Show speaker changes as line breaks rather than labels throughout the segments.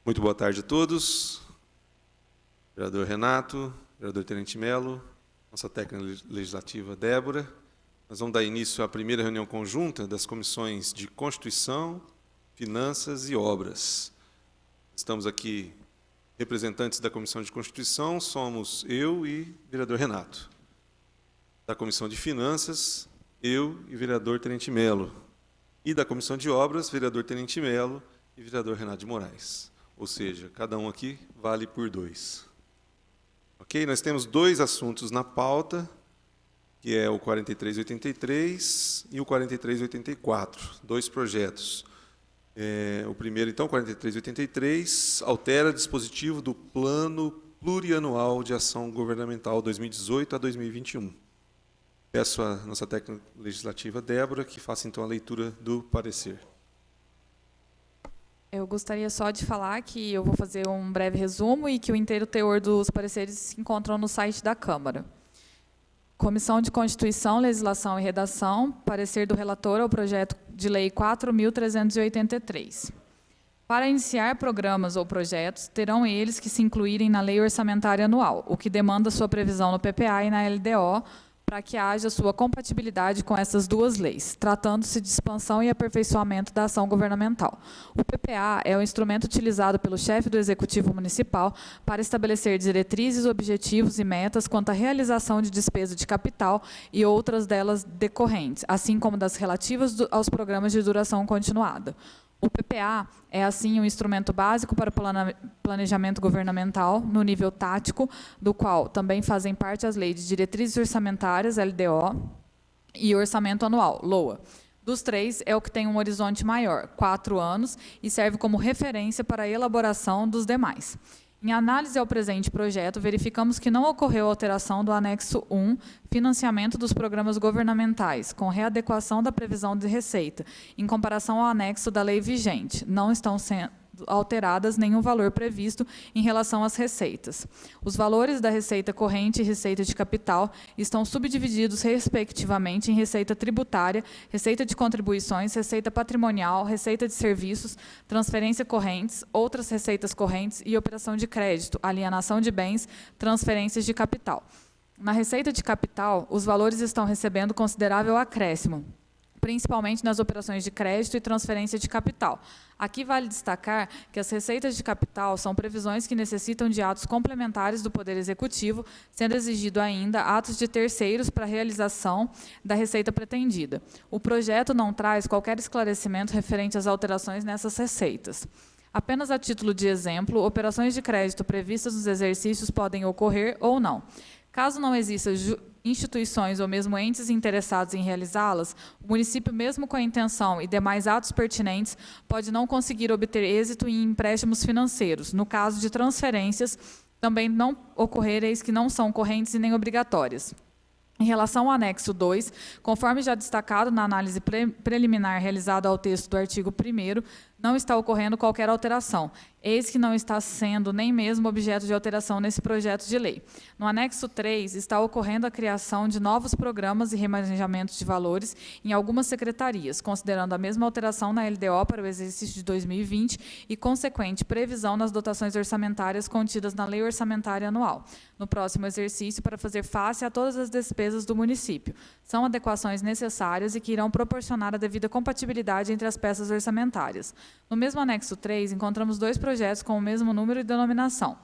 Muito boa tarde a todos. Vereador Renato, vereador Tenente Melo, nossa técnica legislativa Débora. Nós vamos dar início à primeira reunião conjunta das comissões de Constituição, Finanças e Obras. Estamos aqui representantes da Comissão de Constituição, somos eu e vereador Renato. Da Comissão de Finanças, eu e vereador Tenente Melo. E da Comissão de Obras, vereador Tenente Melo e vereador Renato de Moraes. Ou seja, cada um aqui vale por 2. Ok? Nós temos 2 assuntos na pauta, que é o 4383 e o 4384, 2 projetos. O primeiro, então, 4383, altera dispositivo do Plano Plurianual de Ação Governamental 2018 a 2021. Peço à nossa técnica legislativa, Débora, que faça, então, a leitura do parecer.
Eu gostaria só de falar que eu vou fazer um breve resumo e que o inteiro teor dos pareceres se encontram no site da Câmara. Comissão de Constituição, Legislação e Redação, parecer do relator ao projeto de lei 4.383. Para iniciar programas ou projetos, terão eles que se incluírem na Lei Orçamentária Anual, o que demanda sua previsão no PPA e na LDO, para que haja sua compatibilidade com essas 2 leis, tratando-se de expansão e aperfeiçoamento da ação governamental. O PPA é o instrumento utilizado pelo chefe do Executivo Municipal para estabelecer diretrizes, objetivos e metas quanto à realização de despesa de capital e outras delas decorrentes, assim como das relativas aos programas de duração continuada. O PPA é, assim, um instrumento básico para o planejamento governamental no nível tático, do qual também fazem parte as leis de diretrizes orçamentárias, LDO, e orçamento anual, LOA. Dos 3, é o que tem um horizonte maior, 4 anos, e serve como referência para a elaboração dos demais. Em análise ao presente projeto, verificamos que não ocorreu alteração do anexo 1, financiamento dos programas governamentais, com readequação da previsão de receita, em comparação ao anexo da lei vigente. Não estão sendo alteradas nenhum valor previsto em relação às receitas. Os valores da receita corrente e receita de capital estão subdivididos, respectivamente, em receita tributária, receita de contribuições, receita patrimonial, receita de serviços, transferência correntes, outras receitas correntes e operação de crédito, alienação de bens, transferências de capital. Na receita de capital, os valores estão recebendo considerável acréscimo, principalmente nas operações de crédito e transferência de capital. Aqui vale destacar que as receitas de capital são previsões que necessitam de atos complementares do Poder Executivo, sendo exigido ainda atos de terceiros para a realização da receita pretendida. O projeto não traz qualquer esclarecimento referente às alterações nessas receitas. Apenas a título de exemplo, operações de crédito previstas nos exercícios podem ocorrer ou não. Caso não exista instituições ou mesmo entes interessados em realizá-las, o município, mesmo com a intenção e demais atos pertinentes, pode não conseguir obter êxito em empréstimos financeiros. No caso de transferências, também não ocorrer eis que não são correntes e nem obrigatórias. Em relação ao anexo 2, conforme já destacado na análise preliminar realizada ao texto do artigo 1º, não está ocorrendo qualquer alteração, eis que não está sendo nem mesmo objeto de alteração nesse projeto de lei. No anexo 3, está ocorrendo a criação de novos programas e remanejamentos de valores em algumas secretarias, considerando a mesma alteração na LDO para o exercício de 2020 e consequente previsão nas dotações orçamentárias contidas na Lei Orçamentária Anual, no próximo exercício, para fazer face a todas as despesas do município. São adequações necessárias e que irão proporcionar a devida compatibilidade entre as peças orçamentárias. No mesmo anexo 3, encontramos 2 projetos com o mesmo número e denominação,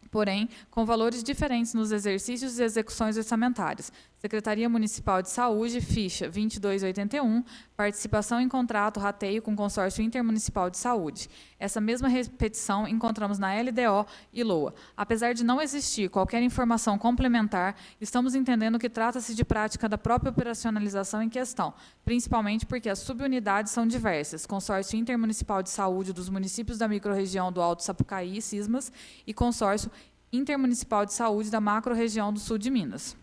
porém, com valores diferentes nos exercícios e execuções orçamentárias. Secretaria Municipal de Saúde, ficha 2281, participação em contrato, rateio com consórcio intermunicipal de saúde. Essa mesma repetição encontramos na LDO e LOA. Apesar de não existir qualquer informação complementar, estamos entendendo que trata-se de prática da própria operacionalização em questão, principalmente porque as subunidades são diversas: Consórcio Intermunicipal de Saúde dos municípios da microrregião do Alto Sapucaí e Cismas e Consórcio Intermunicipal de Saúde da macrorregião do Sul de Minas.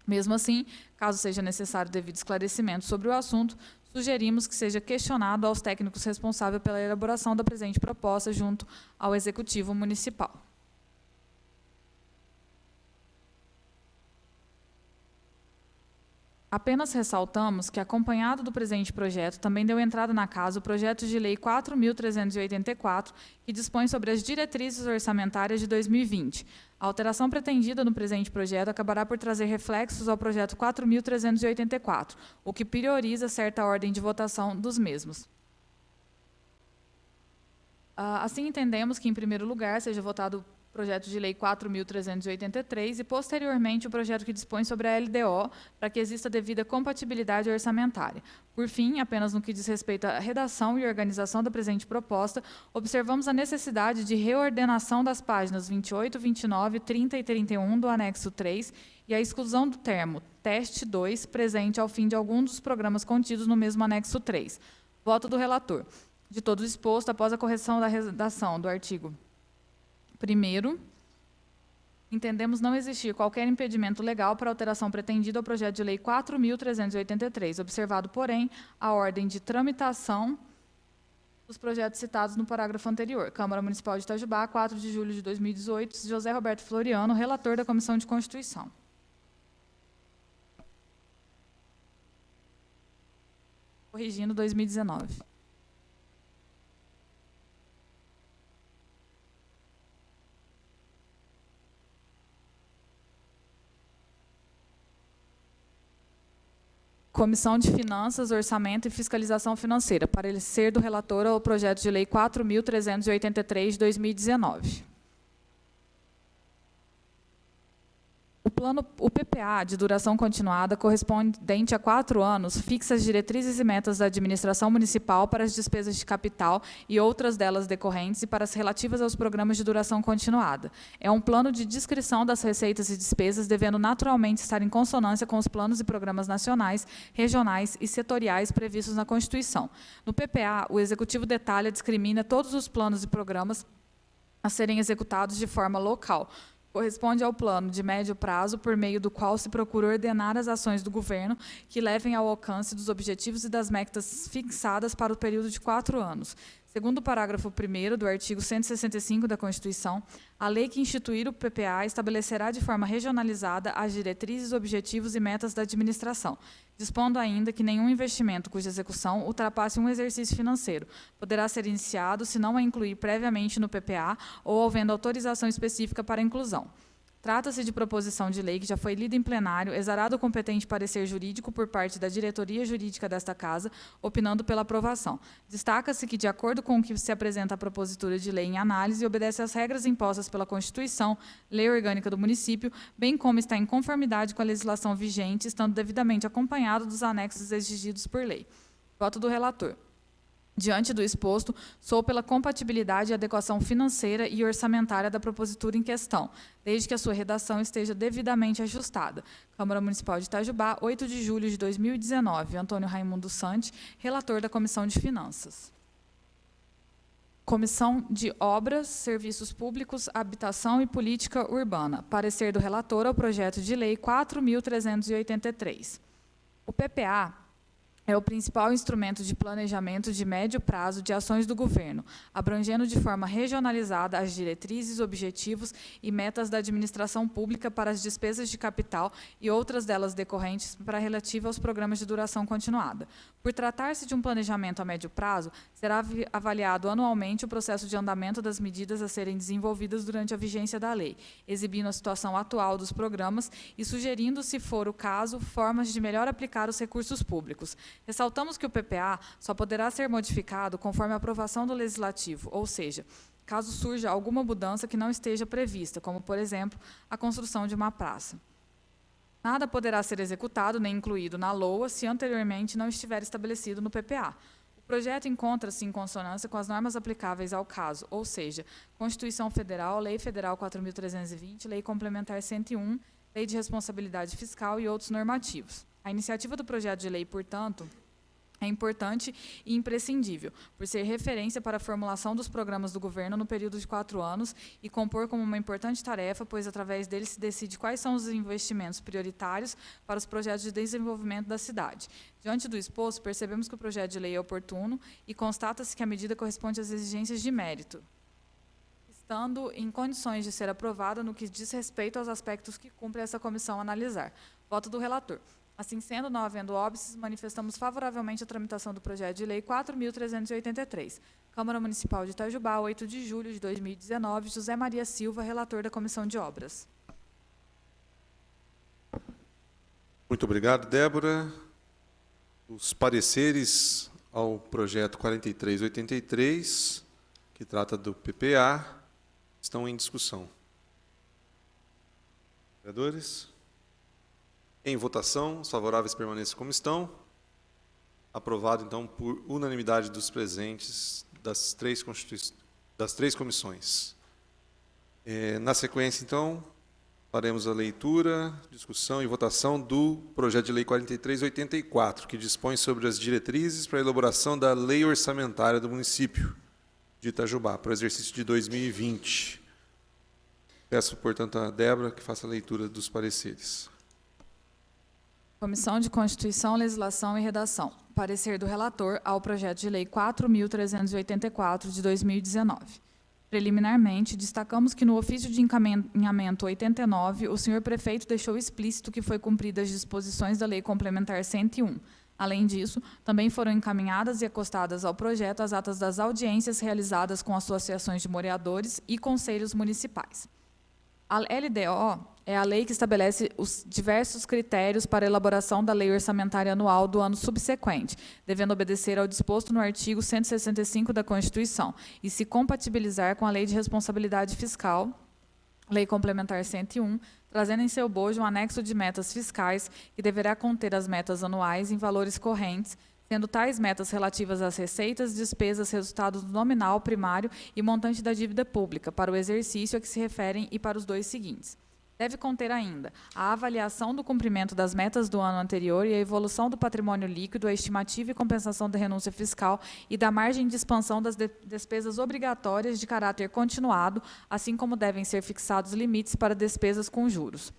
Mesmo assim, caso seja necessário devido esclarecimento sobre o assunto, sugerimos que seja questionado aos técnicos responsáveis pela elaboração da presente proposta junto ao Executivo Municipal. Apenas ressaltamos que, acompanhado do presente projeto, também deu entrada na casa o projeto de lei 4.384, que dispõe sobre as diretrizes orçamentárias de 2020. A alteração pretendida no presente projeto acabará por trazer reflexos ao projeto 4.384, o que prioriza certa ordem de votação dos mesmos. Assim, entendemos que, em primeiro lugar, seja votado o projeto de lei 4.383 e, posteriormente, o projeto que dispõe sobre a LDO, para que exista devida compatibilidade orçamentária. Por fim, apenas no que diz respeito à redação e organização da presente proposta, observamos a necessidade de reordenação das páginas 28, 29, 30 e 31 do anexo 3 e a exclusão do termo teste 2 presente ao fim de algum dos programas contidos no mesmo anexo 3. Voto do relator. De todo o exposto, após a correção da redação do artigo 1º, entendemos não existir qualquer impedimento legal para a alteração pretendida ao projeto de lei 4.383, observado, porém, a ordem de tramitação dos projetos citados no parágrafo anterior. Câmara Municipal de Itajubá, 4 de julho de 2018, José Roberto Floriano, relator da Comissão de Constituição. Corrigindo 2019. Comissão de Finanças, Orçamento e Fiscalização Financeira. Parecer do relator ao projeto de lei 4.383 de 2019. O PPA, de duração continuada, correspondente a 4 anos, fixa as diretrizes e metas da administração municipal para as despesas de capital e outras delas decorrentes e para as relativas aos programas de duração continuada. É um plano de descrição das receitas e despesas, devendo naturalmente estar em consonância com os planos e programas nacionais, regionais e setoriais previstos na Constituição. No PPA, o Executivo detalha e discrimina todos os planos e programas a serem executados de forma local. Corresponde ao plano de médio prazo, por meio do qual se procura ordenar as ações do governo que levem ao alcance dos objetivos e das metas fixadas para o período de 4 anos. Segundo o parágrafo 1º do artigo 165 da Constituição, a lei que instituir o PPA estabelecerá de forma regionalizada as diretrizes, objetivos e metas da administração, dispondo ainda que nenhum investimento cuja execução ultrapasse um exercício financeiro poderá ser iniciado se não a incluir previamente no PPA ou havendo autorização específica para a inclusão. Trata-se de proposição de lei que já foi lida em plenário, exarado o competente parecer jurídico por parte da diretoria jurídica desta Casa, opinando pela aprovação. Destaca-se que, de acordo com o que se apresenta a propositura de lei em análise, obedece às regras impostas pela Constituição, Lei Orgânica do Município, bem como está em conformidade com a legislação vigente, estando devidamente acompanhado dos anexos exigidos por lei. Voto do relator. Diante do exposto, sou pela compatibilidade e adequação financeira e orçamentária da propositura em questão, desde que a sua redação esteja devidamente ajustada. Câmara Municipal de Itajubá, 8 de julho de 2019. Antônio Raimundo Santi, relator da Comissão de Finanças. Comissão de Obras, Serviços Públicos, Habitação e Política Urbana. Parecer do relator ao projeto de lei 4.383. O PPA é o principal instrumento de planejamento de médio prazo de ações do governo, abrangendo de forma regionalizada as diretrizes, objetivos e metas da administração pública para as despesas de capital e outras delas decorrentes para relativa aos programas de duração continuada. Por tratar-se de um planejamento a médio prazo, será avaliado anualmente o processo de andamento das medidas a serem desenvolvidas durante a vigência da lei, exibindo a situação atual dos programas e sugerindo, se for o caso, formas de melhor aplicar os recursos públicos. Ressaltamos que o PPA só poderá ser modificado conforme a aprovação do Legislativo, ou seja, caso surja alguma mudança que não esteja prevista, como, por exemplo, a construção de uma praça. Nada poderá ser executado nem incluído na LOA se anteriormente não estiver estabelecido no PPA. O projeto encontra-se em consonância com as normas aplicáveis ao caso, ou seja, Constituição Federal, Lei Federal 4.320, Lei Complementar 101, Lei de Responsabilidade Fiscal e outros normativos. A iniciativa do projeto de lei, portanto, é importante e imprescindível, por ser referência para a formulação dos programas do governo no período de 4 anos e compor como uma importante tarefa, pois através dele se decide quais são os investimentos prioritários para os projetos de desenvolvimento da cidade. Diante do exposto, percebemos que o projeto de lei é oportuno e constata-se que a medida corresponde às exigências de mérito, estando em condições de ser aprovada no que diz respeito aos aspectos que cumpre essa comissão analisar. Voto do relator. Assim sendo, não havendo óbices, manifestamos favoravelmente a tramitação do projeto de lei 4.383. Câmara Municipal de Itajubá, 8 de julho de 2019, José Maria Silva, relator da Comissão de Obras.
Muito obrigado, Débora. Os pareceres ao projeto 4383, que trata do PPA, estão em discussão. Vereadores? Em votação, os favoráveis permaneçam como estão. Aprovado, então, por unanimidade dos presentes das três comissões. Na sequência, então, faremos a leitura, discussão e votação do projeto de lei 4384, que dispõe sobre as diretrizes para a elaboração da lei orçamentária do município de Itajubá, para o exercício de 2020. Peço, portanto, a Débora que faça a leitura dos pareceres.
Comissão de Constituição, Legislação e Redação. Parecer do relator ao projeto de lei 4.384, de 2019. Preliminarmente, destacamos que no ofício de encaminhamento 89, o senhor prefeito deixou explícito que foi cumprida as disposições da Lei Complementar 101. Além disso, também foram encaminhadas e acostadas ao projeto as atas das audiências realizadas com associações de moradores e conselhos municipais. A LDO é a lei que estabelece os diversos critérios para a elaboração da lei orçamentária anual do ano subsequente, devendo obedecer ao disposto no artigo 165 da Constituição e se compatibilizar com a Lei de Responsabilidade Fiscal, Lei Complementar 101, trazendo em seu bojo um anexo de metas fiscais que deverá conter as metas anuais em valores correntes, sendo tais metas relativas às receitas, despesas, resultado nominal, primário e montante da dívida pública, para o exercício a que se referem e para os dois seguintes. Deve conter ainda a avaliação do cumprimento das metas do ano anterior e a evolução do patrimônio líquido, a estimativa e compensação da renúncia fiscal e da margem de expansão das despesas obrigatórias de caráter continuado, assim como devem ser fixados limites para despesas com juros.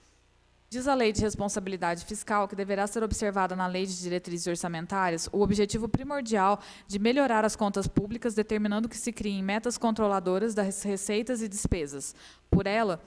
Diz a Lei de Responsabilidade Fiscal que deverá ser observada na Lei de Diretrizes Orçamentárias o objetivo primordial de melhorar as contas públicas, determinando que se criem metas controladoras das receitas e despesas. Por ela,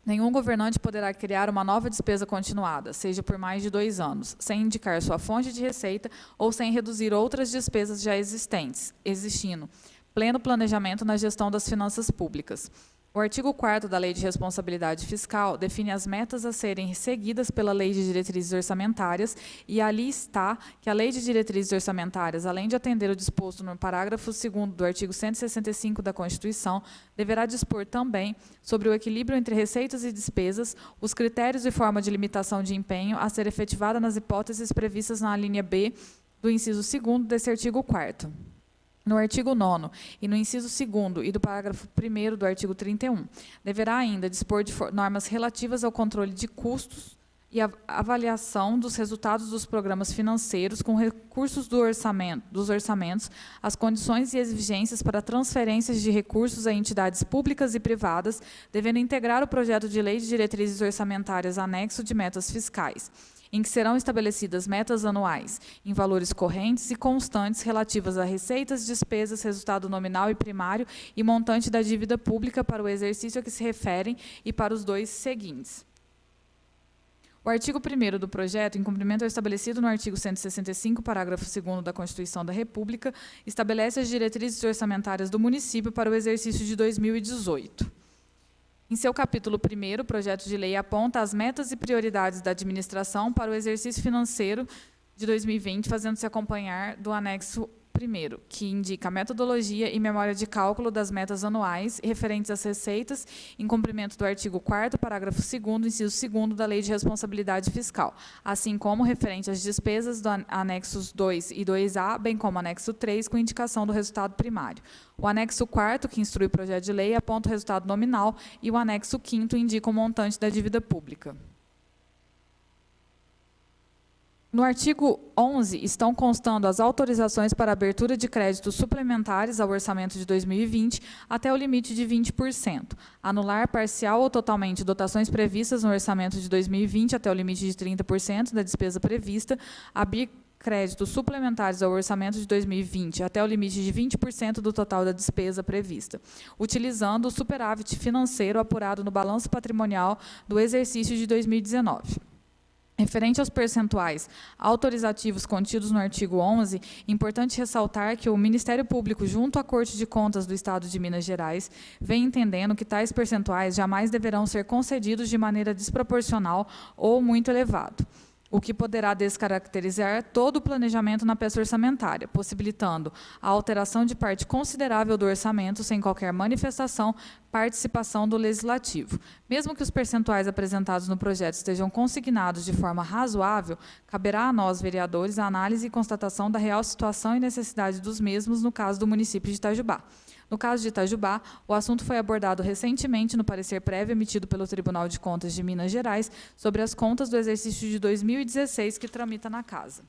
nenhum governante poderá criar uma nova despesa continuada, seja por mais de 2 anos, sem indicar sua fonte de receita ou sem reduzir outras despesas já existindo pleno planejamento na gestão das finanças públicas. O artigo 4º da Lei de Responsabilidade Fiscal define as metas a serem seguidas pela Lei de Diretrizes Orçamentárias e ali está que a Lei de Diretrizes Orçamentárias, além de atender o disposto no parágrafo 2º do artigo 165 da Constituição, deverá dispor também sobre o equilíbrio entre receitas e despesas, os critérios e forma de limitação de empenho a ser efetivada nas hipóteses previstas na linha B do inciso 2º desse artigo 4º. No artigo 9º e no inciso 2º e do parágrafo 1º do artigo 31, deverá ainda dispor de normas relativas ao controle de custos e a avaliação dos resultados dos programas financeiros com recursos dos orçamentos, as condições e exigências para transferências de recursos a entidades públicas e privadas, devendo integrar o projeto de lei de diretrizes orçamentárias anexo de metas fiscais, em que serão estabelecidas metas anuais em valores correntes e constantes relativas a receitas, despesas, resultado nominal e primário e montante da dívida pública para o exercício a que se referem e para os dois seguintes. O artigo 1º do projeto, em cumprimento ao estabelecido no artigo 165, parágrafo 2º da Constituição da República, estabelece as diretrizes orçamentárias do município para o exercício de 2018. Em seu capítulo 1º, o projeto de lei aponta as metas e prioridades da administração para o exercício financeiro de 2020, fazendo-se acompanhar do anexo 1º, que indica a metodologia e memória de cálculo das metas anuais referentes às receitas, em cumprimento do artigo 4º, parágrafo 2º, inciso 2º da Lei de Responsabilidade Fiscal, assim como referente às despesas do anexos 2 e 2A, bem como anexo 3, com indicação do resultado primário. O anexo 4º, que instrui o projeto de lei, aponta o resultado nominal e o anexo 5º indica o montante da dívida pública. No artigo 11, estão constando as autorizações para abertura de créditos suplementares ao orçamento de 2020 até o limite de 20%, anular parcial ou totalmente dotações previstas no orçamento de 2020 até o limite de 30% da despesa prevista, abrir créditos suplementares ao orçamento de 2020 até o limite de 20% do total da despesa prevista, utilizando o superávit financeiro apurado no balanço patrimonial do exercício de 2019. Referente aos percentuais autorizativos contidos no artigo 11, é importante ressaltar que o Ministério Público, junto à Corte de Contas do Estado de Minas Gerais, vem entendendo que tais percentuais jamais deverão ser concedidos de maneira desproporcional ou muito elevado, o que poderá descaracterizar todo o planejamento na peça orçamentária, possibilitando a alteração de parte considerável do orçamento sem qualquer manifestação, participação do Legislativo. Mesmo que os percentuais apresentados no projeto estejam consignados de forma razoável, caberá a nós, vereadores, a análise e constatação da real situação e necessidade dos mesmos no caso do município de Itajubá. No caso de Itajubá, o assunto foi abordado recentemente no parecer prévio emitido pelo Tribunal de Contas de Minas Gerais sobre as contas do exercício de 2016 que tramita na Casa.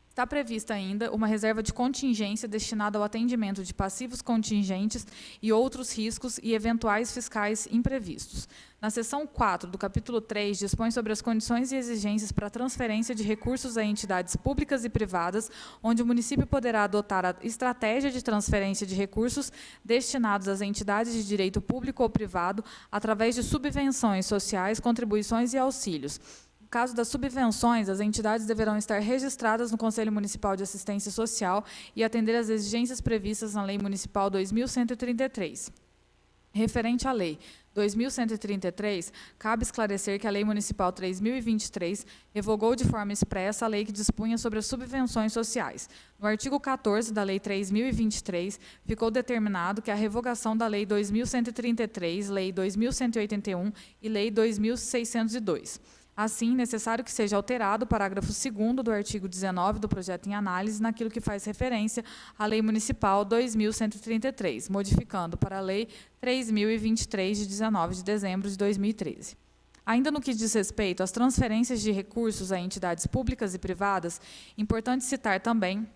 Está prevista ainda uma reserva de contingência destinada ao atendimento de passivos contingentes e outros riscos e eventuais fiscais imprevistos. Na seção 4 do capítulo 3, dispõe sobre as condições e exigências para a transferência de recursos a entidades públicas e privadas, onde o município poderá adotar a estratégia de transferência de recursos destinados às entidades de direito público ou privado, através de subvenções sociais, contribuições e auxílios. No caso das subvenções, as entidades deverão estar registradas no Conselho Municipal de Assistência Social e atender às exigências previstas na Lei Municipal 2133. Referente à Lei 2133, cabe esclarecer que a Lei Municipal 3023 revogou de forma expressa a lei que dispunha sobre as subvenções sociais. No artigo 14 da Lei 3023, ficou determinado que a revogação da Lei 2133, Lei 2181 e Lei 2602. Assim, necessário que seja alterado o parágrafo 2º do artigo 19 do projeto em análise naquilo que faz referência à Lei Municipal 2133, modificando para a Lei 3023, de 19 de dezembro de 2013. Ainda no que diz respeito às transferências de recursos a entidades públicas e privadas, importante citar também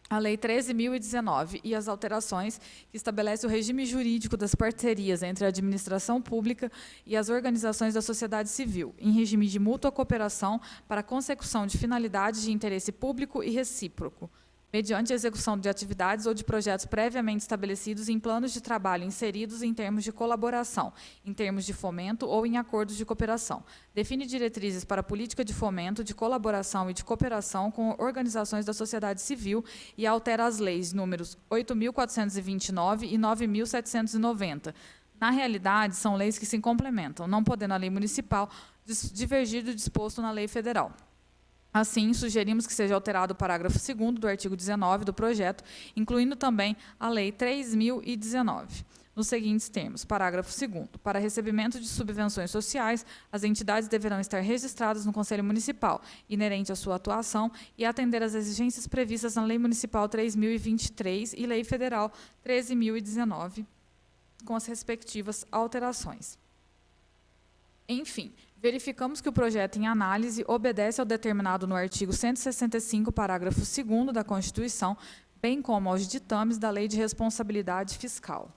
a Lei 13.019 e as alterações que estabelece o regime jurídico das parcerias entre a administração pública e as organizações da sociedade civil, em regime de mútua cooperação para a consecução de finalidades de interesse público e recíproco, mediante a execução de atividades ou de projetos previamente estabelecidos em planos de trabalho inseridos em termos de colaboração, em termos de fomento ou em acordos de cooperação. Define diretrizes para a política de fomento, de colaboração e de cooperação com organizações da sociedade civil e altera as leis números 8.429 e 9.790. Na realidade, são leis que se complementam, não podendo a lei municipal divergir do disposto na lei federal. Assim, sugerimos que seja alterado o parágrafo 2º do artigo 19 do projeto, incluindo também a Lei 3019, nos seguintes termos. Parágrafo 2º. Para recebimento de subvenções sociais, as entidades deverão estar registradas no Conselho Municipal, inerente à sua atuação, e atender às exigências previstas na Lei Municipal 3023 e Lei Federal 13.019, com as respectivas alterações. Enfim, verificamos que o projeto em análise obedece ao determinado no artigo 165, parágrafo 2º da Constituição, bem como aos ditames da Lei de Responsabilidade Fiscal.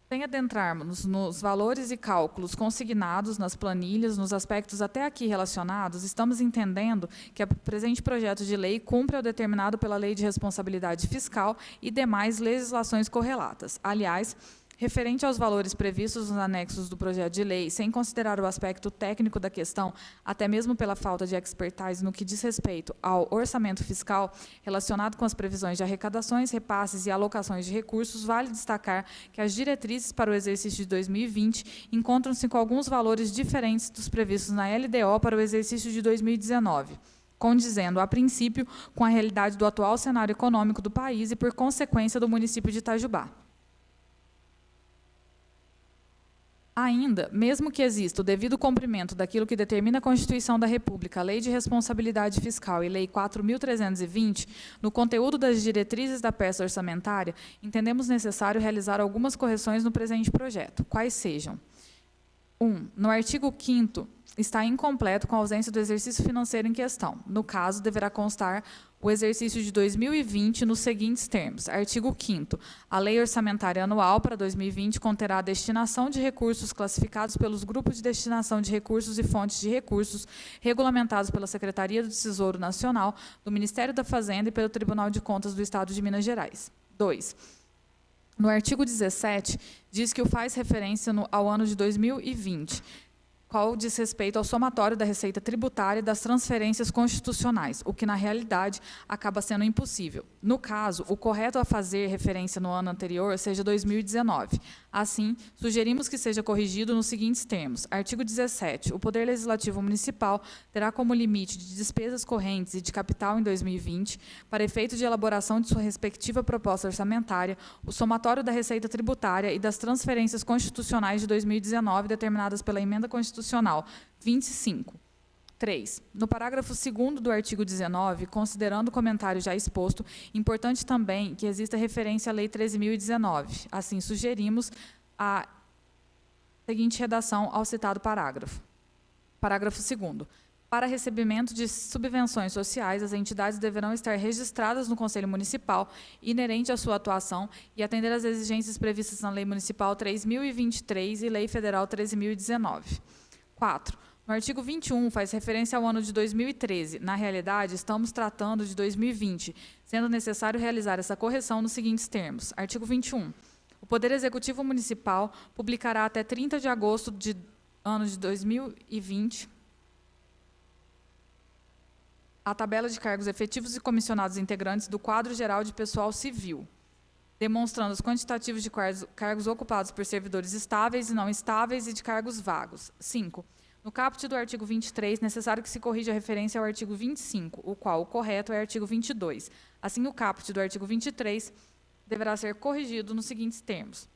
Sem adentrarmos nos valores e cálculos consignados nas planilhas, nos aspectos até aqui relacionados, estamos entendendo que o presente projeto de lei cumpre ao determinado pela Lei de Responsabilidade Fiscal e demais legislações correlatas. Aliás, referente aos valores previstos nos anexos do projeto de lei, sem considerar o aspecto técnico da questão, até mesmo pela falta de expertise no que diz respeito ao orçamento fiscal, relacionado com as previsões de arrecadações, repasses e alocações de recursos, vale destacar que as diretrizes para o exercício de 2020 encontram-se com alguns valores diferentes dos previstos na LDO para o exercício de 2019. Condizendo, a princípio, com a realidade do atual cenário econômico do país e, por consequência, do município de Itajubá. Ainda, mesmo que exista o devido cumprimento daquilo que determina a Constituição da República, a Lei de Responsabilidade Fiscal e Lei 4.320, no conteúdo das diretrizes da peça orçamentária, entendemos necessário realizar algumas correções no presente projeto, quais sejam: 1. No artigo 5º, está incompleto com a ausência do exercício financeiro em questão. No caso, deverá constar o exercício de 2020 nos seguintes termos. Artigo 5º. A Lei Orçamentária Anual para 2020 conterá a destinação de recursos classificados pelos grupos de destinação de recursos e fontes de recursos, regulamentados pela Secretaria do Tesouro Nacional, do Ministério da Fazenda e pelo Tribunal de Contas do Estado de Minas Gerais. 2. No artigo 17, diz que o faz referência ao ano de 2020. qual diz respeito ao somatório da receita tributária e das transferências constitucionais, o que, na realidade, acaba sendo impossível. No caso, o correto a fazer referência no ano anterior seja 2019. Assim, sugerimos que seja corrigido nos seguintes termos. Artigo 17. O Poder Legislativo Municipal terá como limite de despesas correntes e de capital em 2020, para efeito de elaboração de sua respectiva proposta orçamentária, o somatório da receita tributária e das transferências constitucionais de 2019, determinadas pela Emenda Constitucional 25. 3. No parágrafo 2º do artigo 19, considerando o comentário já exposto, importante também que exista referência à Lei 13.019. Assim, sugerimos a seguinte redação ao citado parágrafo. Parágrafo 2º. Para recebimento de subvenções sociais, as entidades deverão estar registradas no Conselho Municipal, inerente à sua atuação, e atender às exigências previstas na Lei Municipal 3.023 e Lei Federal 13.019. 4. No artigo 21, faz referência ao ano de 2013. Na realidade, estamos tratando de 2020, sendo necessário realizar essa correção nos seguintes termos. Artigo 21. O Poder Executivo Municipal publicará até 30 de agosto de ano de 2020 a tabela de cargos efetivos e comissionados integrantes do quadro geral de pessoal civil, demonstrando os quantitativos de cargos ocupados por servidores estáveis e não estáveis e de cargos vagos. 5. No caput do artigo 23, necessário que se corrija a referência ao artigo 25, o qual o correto é artigo 22. Assim, o caput do artigo 23 deverá ser corrigido nos seguintes termos.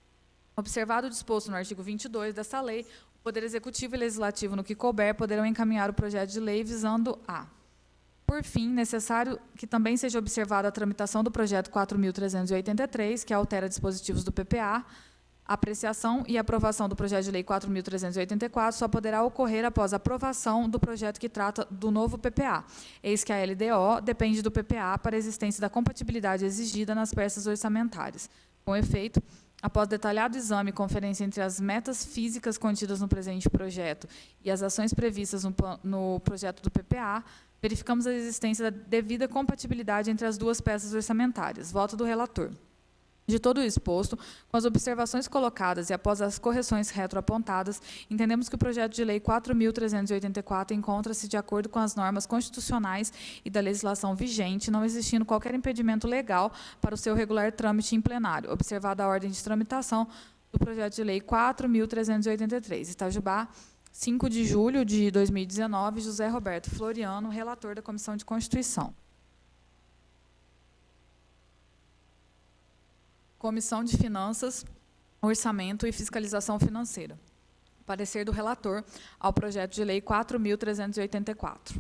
Observado o disposto no artigo 22 desta lei, o Poder Executivo e Legislativo, no que couber, poderão encaminhar o projeto de lei visando a: por fim, necessário que também seja observada a tramitação do projeto 4.383, que altera dispositivos do PPA. A apreciação e aprovação do projeto de lei 4.384 só poderá ocorrer após a aprovação do projeto que trata do novo PPA. Eis que a LDO depende do PPA para a existência da compatibilidade exigida nas peças orçamentárias. Com efeito, após detalhado exame e conferência entre as metas físicas contidas no presente projeto e as ações previstas no projeto do PPA, verificamos a existência da devida compatibilidade entre as duas peças orçamentárias. Voto do relator. De todo o exposto, com as observações colocadas e após as correções retroapontadas, entendemos que o projeto de lei 4.384 encontra-se de acordo com as normas constitucionais e da legislação vigente, não existindo qualquer impedimento legal para o seu regular trâmite em plenário, observada a ordem de tramitação do projeto de lei 4.383. Itajubá, 5 de julho de 2019, José Roberto Floriano, relator da Comissão de Constituição. Comissão de Finanças, Orçamento e Fiscalização Financeira. Parecer do relator ao projeto de lei 4.384.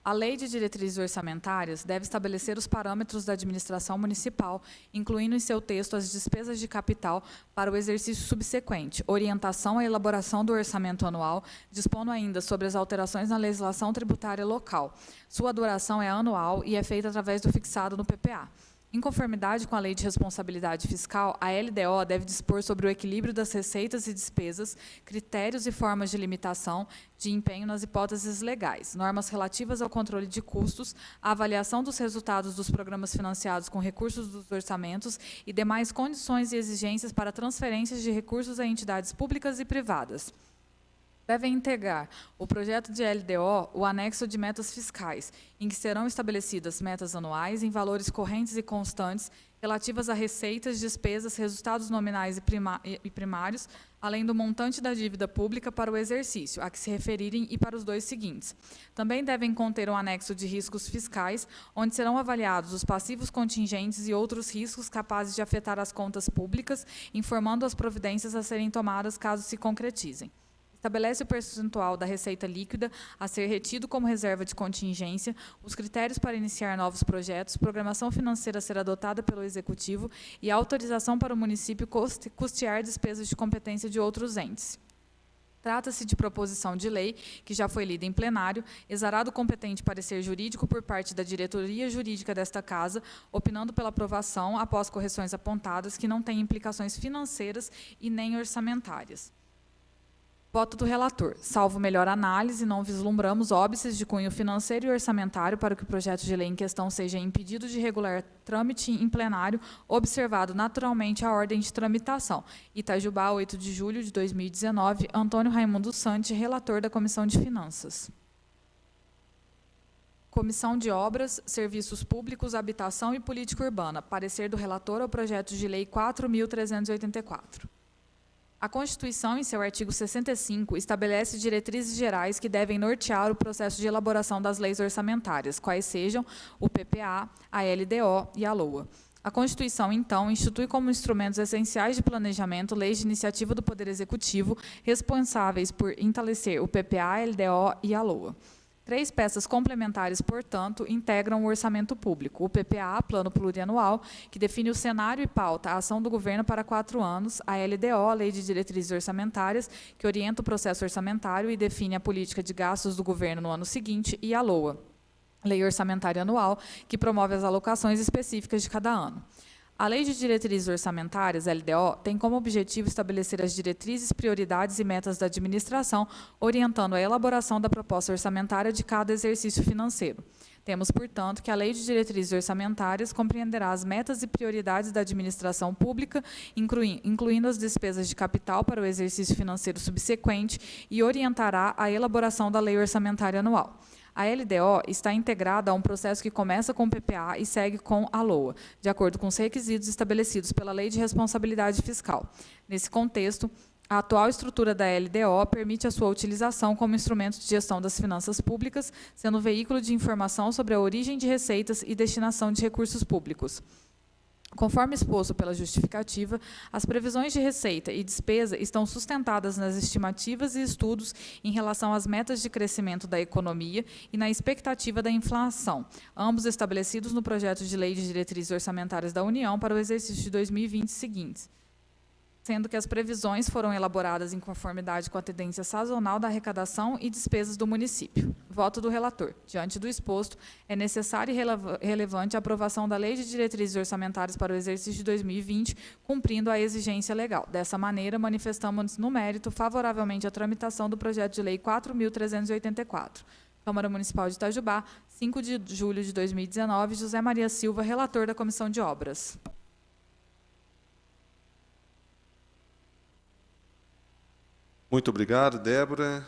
A Lei de Diretrizes Orçamentárias deve estabelecer os parâmetros da administração municipal, incluindo em seu texto as despesas de capital para o exercício subsequente, orientação à elaboração do orçamento anual, dispondo ainda sobre as alterações na legislação tributária local. Sua duração é anual e é feita através do fixado no PPA. Em conformidade com a Lei de Responsabilidade Fiscal, a LDO deve dispor sobre o equilíbrio das receitas e despesas, critérios e formas de limitação de empenho nas hipóteses legais, normas relativas ao controle de custos, a avaliação dos resultados dos programas financiados com recursos dos orçamentos e demais condições e exigências para transferências de recursos a entidades públicas e privadas. Devem integrar o projeto de LDO o anexo de metas fiscais, em que serão estabelecidas metas anuais em valores correntes e constantes relativas a receitas, despesas, resultados nominais e primários, além do montante da dívida pública para o exercício, a que se referirem e para os dois seguintes. Também devem conter um anexo de riscos fiscais, onde serão avaliados os passivos contingentes e outros riscos capazes de afetar as contas públicas, informando as providências a serem tomadas caso se concretizem. Estabelece o percentual da receita líquida a ser retido como reserva de contingência, os critérios para iniciar novos projetos, programação financeira a ser adotada pelo Executivo e a autorização para o município custear despesas de competência de outros entes. Trata-se de proposição de lei, que já foi lida em plenário, exarado o competente parecer jurídico por parte da diretoria jurídica desta Casa, opinando pela aprovação após correções apontadas que não têm implicações financeiras e nem orçamentárias. Voto do relator. Salvo melhor análise, não vislumbramos óbices de cunho financeiro e orçamentário para que o projeto de lei em questão seja impedido de regular trâmite em plenário, observado naturalmente a ordem de tramitação. Itajubá, 8 de julho de 2019, Antônio Raimundo Santi, relator da Comissão de Finanças. Comissão de Obras, Serviços Públicos, Habitação e Política Urbana. Parecer do relator ao projeto de lei 4.384. A Constituição, em seu artigo 65, estabelece diretrizes gerais que devem nortear o processo de elaboração das leis orçamentárias, quais sejam o PPA, a LDO e a LOA. A Constituição, então, institui como instrumentos essenciais de planejamento leis de iniciativa do Poder Executivo responsáveis por entalhecer o PPA, a LDO e a LOA. 3 peças complementares, portanto, integram o orçamento público. O PPA, Plano Plurianual, que define o cenário e pauta a ação do governo para 4 anos. A LDO, Lei de Diretrizes Orçamentárias, que orienta o processo orçamentário e define a política de gastos do governo no ano seguinte. E a LOA, Lei Orçamentária Anual, que promove as alocações específicas de cada ano. A Lei de Diretrizes Orçamentárias, LDO, tem como objetivo estabelecer as diretrizes, prioridades e metas da administração, orientando a elaboração da proposta orçamentária de cada exercício financeiro. Temos, portanto, que a Lei de Diretrizes Orçamentárias compreenderá as metas e prioridades da administração pública, incluindo as despesas de capital para o exercício financeiro subsequente, e orientará a elaboração da Lei Orçamentária Anual. A LDO está integrada a um processo que começa com o PPA e segue com a LOA, de acordo com os requisitos estabelecidos pela Lei de Responsabilidade Fiscal. Nesse contexto, a atual estrutura da LDO permite a sua utilização como instrumento de gestão das finanças públicas, sendo veículo de informação sobre a origem de receitas e destinação de recursos públicos. Conforme exposto pela justificativa, as previsões de receita e despesa estão sustentadas nas estimativas e estudos em relação às metas de crescimento da economia e na expectativa da inflação, ambos estabelecidos no projeto de Lei de Diretrizes Orçamentárias da União para o exercício de 2020 seguintes, sendo que as previsões foram elaboradas em conformidade com a tendência sazonal da arrecadação e despesas do município. Voto do relator. Diante do exposto, é necessária e relevante a aprovação da Lei de Diretrizes Orçamentárias para o exercício de 2020, cumprindo a exigência legal. Dessa maneira, manifestamos no mérito favoravelmente a tramitação do projeto de lei 4.384. Câmara Municipal de Itajubá, 5 de julho de 2019, José Maria Silva, relator da Comissão de Obras.
Muito obrigado, Débora.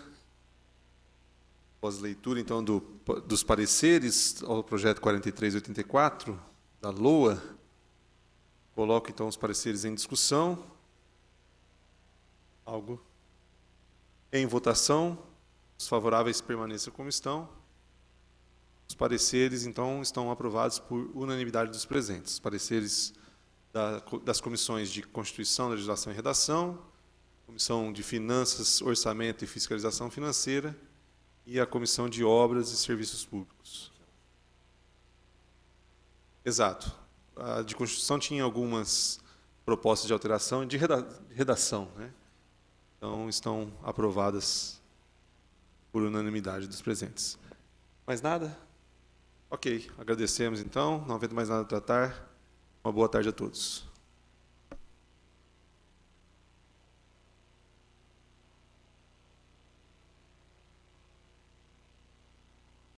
Após leitura, então, dos pareceres ao projeto 4384, da LOA, coloco, então, os pareceres em discussão. Algo? Em votação. Os favoráveis permaneçam como estão. Os pareceres, então, estão aprovados por unanimidade dos presentes. Os pareceres das comissões de Constituição, Legislação e Redação, Comissão de Finanças, Orçamento e Fiscalização Financeira e a Comissão de Obras e Serviços Públicos. Exato. A de Constituição tinha algumas propostas de alteração e de redação, né? Então, estão aprovadas por unanimidade dos presentes. Mais nada? Ok. Agradecemos, então. Não havendo mais nada a tratar, uma boa tarde a todos.